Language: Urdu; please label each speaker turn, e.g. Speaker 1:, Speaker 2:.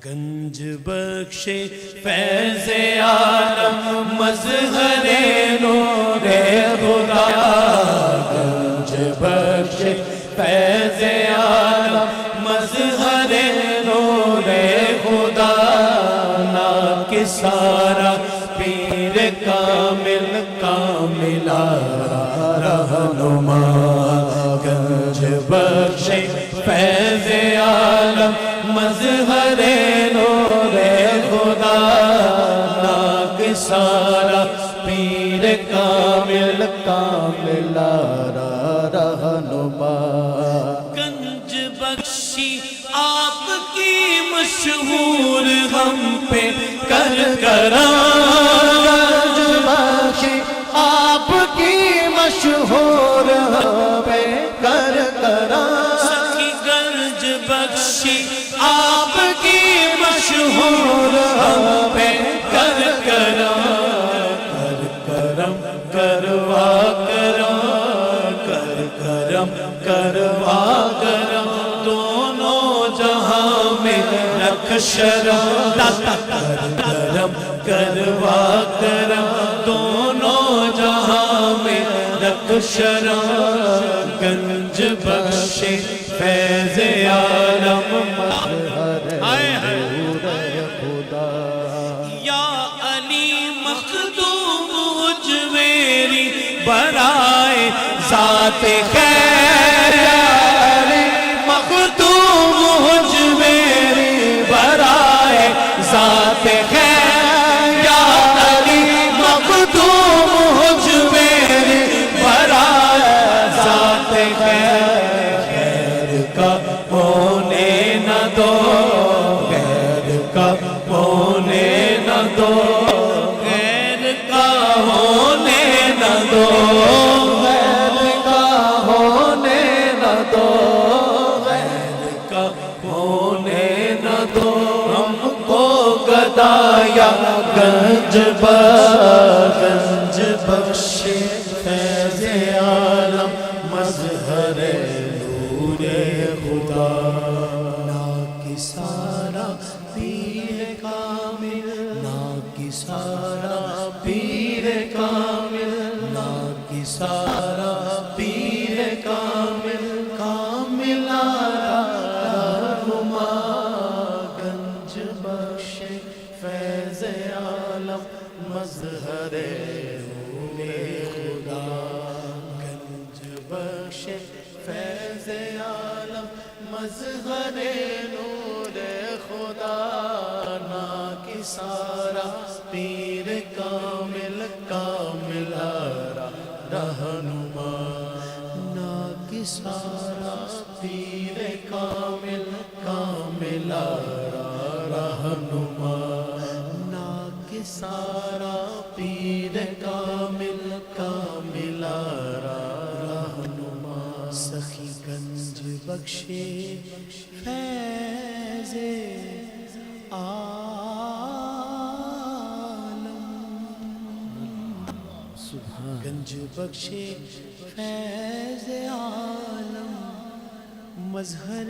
Speaker 1: گنج بخش فیض عالم مظہر نور خدا، گنج بخش فیض عالم مظہر نور خدا، ناکسارا پیر کامل کاملا رہنما، گنج بخش فیض عالم مظہر نور خدا، ناکسارا پیر کامل کاملا رہنما، گنج بخشی آپ کی مشہور ہم پہ کر کرم، گنج بخشی آپ کی مشہور ہم پہ کر کرم، سخی گنج بخشی آپ کی مشہور ہم پہ کر کرم، کر کرم کروا کرم، کر کرم کروا کرم، دونوں جہاں میں رکھ شرم، داتا کر کرم کروا کرم، دونوں جہاں میں رکھ شرم، گنج بخش فیض عالم مظہر نور خدا، یا علی مخدوم اجمیری برائے ذات خیر، یا علی مخدوم اجمیری برائے ذات خیر، یا علی مخدوم اجمیری برائے ذات خیر، غیر کا ہونے نہ دو، غیر کا ہونے نہ دو، غیر کا ہونے نہ دو، غیر کا ہونے نہ دو، غیر کا ہونے نہ دو، ہم کو گدایا گنج بخش فیض عالم مظہر نور خدا، ناکسارا پیر کامل، ناکسارا پیر کامل، ناکسارا پیر کامل کاملا رہنما، گنج بخش فیض عالم مظہر نور خدا، گنج بخش فیض عالم مظہر نور خدا، ناکسارا پیر کامل کاملا رہنما، ناکسارا پیر کامل کاملا رہنما، ناکسارا پیر کامل کاملا رہنما، سخی گنج بخش فیض عالم، گنج بخش فیض عالم مظہر